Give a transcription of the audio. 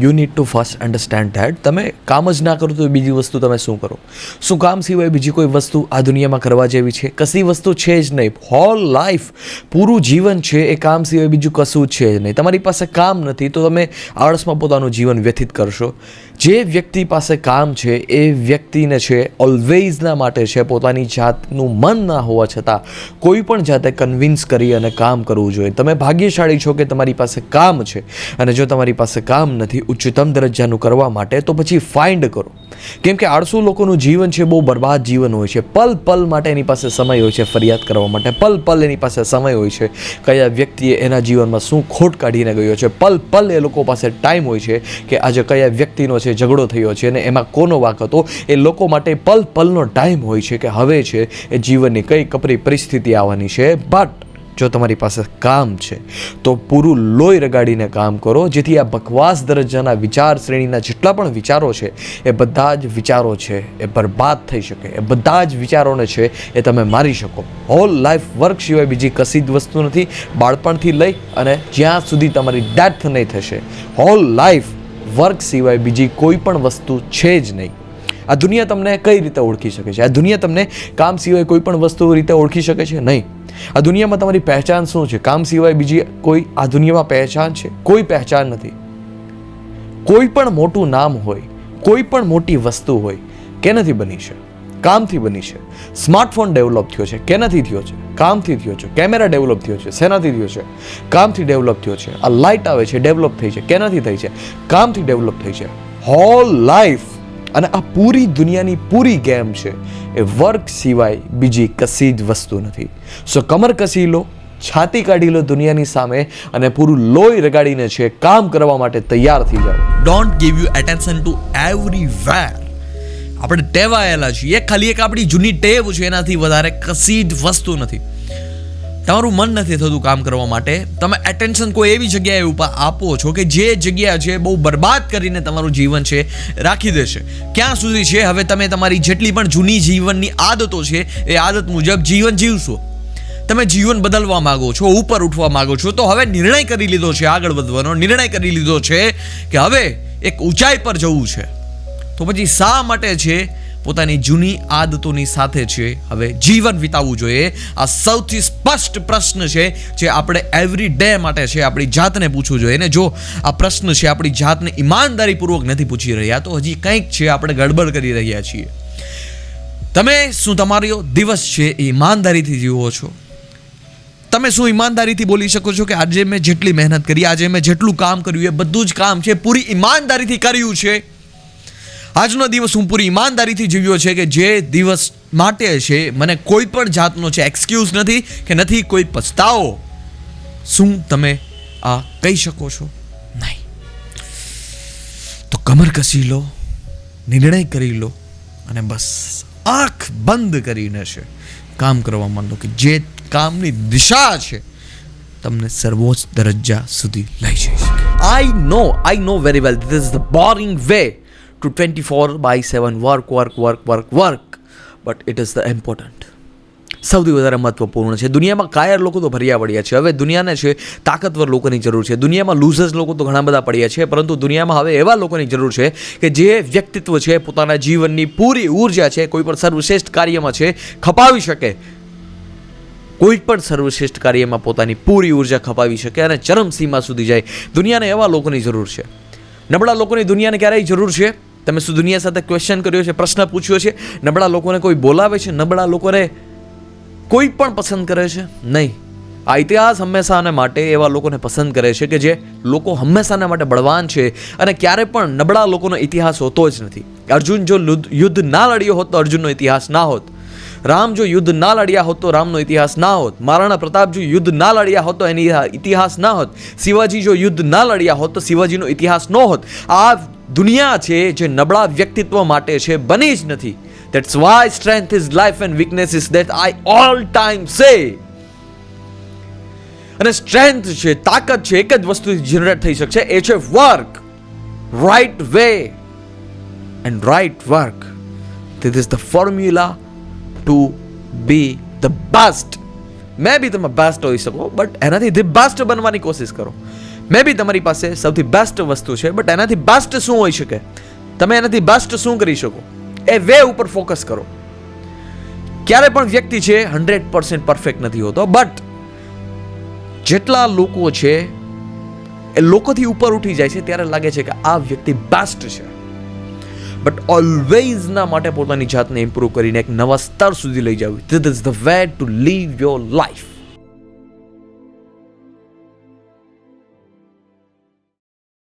You need to first understand that તમે કામ જ ના કરો તો બીજી વસ્તુ તમે શું કરો? શું કામ સિવાય બીજી કોઈ વસ્તુ આ દુનિયામાં કરવા જેવી છે? કશી વસ્તુ છે જ નહીં. હોલ લાઈફ, પૂરું જીવન છે એ કામ સિવાય બીજું કશું જ છે જ નહીં. તમારી પાસે કામ નથી તો તમે આળસમાં પોતાનું જીવન વ્યતીત કરશો. જે વ્યક્તિ પાસે કામ છે એ વ્યક્તિને છે ઓલવેઝના માટે છે પોતાની જાતનું મન ના હોવા છતાં કોઈ પણ જાતે કન્વિન્સ કરી અને કામ કરવું જોઈએ. તમે ભાગ્યશાળી છો કે તમારી પાસે કામ છે, અને જો તમારી પાસે કામ નથી ઉચ્ચતમ દરજ્જાનું કરવા માટે તો પછી ફાઇન્ડ કરો. કેમ કે આળસુ લોકોનું જીવન છે બહુ બરબાદ જીવન હોય છે. પલ પલ માટે એની પાસે સમય હોય છે ફરિયાદ કરવા માટે. પલ પલ એની પાસે સમય હોય છે કયા વ્યક્તિએ એના જીવનમાં શું ખોટ કાઢીને ગયો છે. પલ પલ એ લોકો પાસે ટાઈમ હોય છે કે આજે કયા વ્યક્તિનો છે ઝઘડો થયો છે અને એમાં કોનો વાંક હતો. એ લોકો માટે પલ પલનો ટાઈમ હોય છે કે હવે છે એ જીવનની કઈ કપરી પરિસ્થિતિ આવવાની છે. બટ જો તમારી પાસે કામ છે તો પૂરું લોહી રગાડીને કામ કરો, જેથી આ બકવાસ દરજ્જાના વિચાર શ્રેણીના જેટલા પણ વિચારો છે એ બધા જ વિચારો છે એ બરબાદ થઈ શકે. એ બધા જ વિચારોને છે એ તમે મારી શકો. હોલ લાઈફ વર્ક સિવાય બીજી કશી જ વસ્તુ નથી. બાળપણથી લઈ અને જ્યાં સુધી તમારી ડેથ નહીં થશે, હોલ લાઈફ વર્ક સિવાય બીજી કોઈ પણ વસ્તુ છે જ નહીં. આ દુનિયા તમને કઈ રીતે ઓળખી શકે છે? આ દુનિયા તમને કામ સિવાય કોઈ પણ વસ્તુ રીતે ઓળખી શકે છે? નહીં. આ દુનિયામાં તમારી પહેચાન શું છે? કામ સિવાય બીજી કોઈ આ દુનિયામાં પહેચાન છે? કોઈ પહેચાન નથી. કોઈ પણ મોટું નામ હોય, કોઈ પણ મોટી વસ્તુ હોય, કેનાથી બની છે? કામથી બની છે. સ્માર્ટફોન ડેવલપ થયો છે, કેનાથી થયો છે? કામથી થયો છે. કેમેરા ડેવલપ થયો છે, શેનાથી થયો છે? કામથી ડેવલપ થયો છે. આ લાઇટ આવે છે ડેવલપ થઈ છે, કેનાથી થઈ છે? કામથી ડેવલપ થઈ છે. હોલ લાઈફ અને આ પૂરી દુનિયાની પૂરી ગેમ છે એ વર્ક સિવાય બીજી કશી જ વસ્તુ નથી. સો કમર કસી લો, છાતી કાઢી લો દુનિયાની સામે અને પૂરું લોહી રગાડીને છે કામ કરવા માટે તૈયાર થઈ જાઓ. Don't give you attention to everywhere. આપણે ટેવાયેલા છીએ, ખાલી એક આપણી જૂની ટેવ છે, એનાથી વધારે કશી જ વસ્તુ નથી. તમારું મન નથી થતું કામ કરવા માટે. તમે એટેન્શન કોઈ એવી જગ્યાએ ઉપર આપો છો કે જે જગ્યા છે બહુ બરબાદ કરીને તમારું જીવન છે રાખી દેશે. ક્યાં સુધી છે? હવે તમે તમારી જેટલી પણ જૂની જીવનની આદતો છે એ આદત મુજબ જીવન જીવશો. તમે જીવન બદલવા માંગો છો, ઉપર ઉઠવા માંગો છો, તો હવે નિર્ણય કરી લીધો છે આગળ વધવાનો, નિર્ણય કરી લીધો છે કે હવે એક ઊંચાઈ પર જવું છે, તો પછી શા માટે છે પોતાની જૂની આદતોની સાથે છે હવે જીવન વિતાવવું જોઈએ? આ સૌથી સ્પષ્ટ પ્રશ્ન છે જે આપણે એવરી ડે માટે છે આપણી જાતને પૂછવું જોઈએ. અને જો આ પ્રશ્ન છે આપણી જાતને ઈમાનદારીપૂર્વક નથી પૂછી રહ્યા તો હજી કંઈક છે આપણે ગડબડ કરી રહ્યા છીએ. તમે શું તમારો દિવસ છે એ ઈમાનદારીથી જીવો છો? તમે શું ઈમાનદારીથી બોલી શકો છો કે આજે મેં જેટલી મહેનત કરી, આજે મેં જેટલું કામ કર્યું એ બધું જ કામ છે પૂરી ઈમાનદારીથી કર્યું છે? આજનો દિવસ હું પૂરી ઈમાનદારીથી જીવ્યો છે કે જે દિવસ માટે છે મને કોઈ પણ જાતનો છે એક્સક્યુઝ નથી કે નથી કોઈ પછતાવો. શું તમે આ કહી શકો છો? નહીં. તો કમર કસી લો, નિર્ણય કરી લો અને બસ આંખ બંધ કરીને છે કામ કરવા માંડો કે જે કામની દિશા છે તમને સર્વોચ્ચ દરજ્જા સુધી લઈ જઈ શકે. I know very well this is the boring way to 24/7 work, but it is the important. સૌથી વધારે મહત્વપૂર્ણ છે. દુનિયામાં કાયર લોકો તો ભર્યા પડ્યા છે. હવે દુનિયાને છે તાકતવર લોકોની જરૂર છે. દુનિયામાં લૂઝર્સ લોકો તો ઘણા બધા પડ્યા છે, પરંતુ દુનિયામાં હવે એવા લોકોની જરૂર છે કે જે વ્યક્તિત્વ છે પોતાના જીવનની પૂરી ઉર્જા છે કોઈ પણ સર્વશ્રેષ્ઠ કાર્યમાં છે ખપાવી શકે. કોઈ પણ સર્વશ્રેષ્ઠ કાર્યમાં પોતાની પૂરી ઉર્જા ખપાવી શકે અને ચરમસીમા સુધી જાય. દુનિયાને એવા લોકોની જરૂર છે. નબળા લોકોની દુનિયાને ક્યારેય જરૂર છે? તમે શું દુનિયા સાથે ક્વેશ્ચન કર્યો છે, પ્રશ્ન પૂછ્યો છે? નબળા લોકોને કોઈ બોલાવે છે? નબળા લોકોને કોઈ પણ પસંદ કરે છે? નહીં. આ ઇતિહાસ હંમેશાને માટે એવા લોકોને પસંદ કરે છે કે જે લોકો હંમેશાને માટે બળવાન છે અને ક્યારે પણ નબળા લોકોનો ઇતિહાસ હોતો જ નથી. અર્જુન જો યુદ્ધ ના લડ્યો હોત તો અર્જુનનો ઇતિહાસ ના હોત. રામ જો યુદ્ધ ના લડ્યા હોત તો રામનો ઇતિહાસ ના હોત. મહારાણા પ્રતાપ જો યુદ્ધ ના લડ્યા હોત તો એની ઇતિહાસ ના હોત. શિવાજી જો યુદ્ધ ના લડ્યા હોત તો શિવાજીનો ઇતિહાસ ન હોત. આ દુનિયા છે જે નબળા વ્યક્તિત્વ માટે છે બની જ નથી. That's why strength is life and weakness is death, I all time say. અને સ્ટ્રેન્થ છે, તાકાત છે, એક જ વસ્તુથી જનરેટ થઈ શકશે, એ છે work. Right way and right work. This is the formula to be the best. મે બી તમે બેસ્ટ હોઈ શકો, બટ એનાથી ધી બેસ્ટ બનવાની કોશિશ કરો. મે બી તમારી પાસે સૌથી બેસ્ટ વસ્તુ છે, બટ એનાથી બેસ્ટ શું હોઈ શકે, તમે એનાથી બેસ્ટ શું કરી શકો, એ વે ઉપર ફોકસ કરો. ક્યારે પણ વ્યક્તિ છે 100% પરફેક્ટ નથી હોતો, બટ જેટલા લોકો છે એ લોકોથી ઉપર ઉઠી જાય છે ત્યારે લાગે છે કે આ વ્યક્તિ બેસ્ટ છે. બટ ઓલવેઝ ના માટે પોતાની જાતને ઇમ્પ્રૂવ કરીને એક નવા સ્તર સુધી લઈ જવું, this is the way to live your life.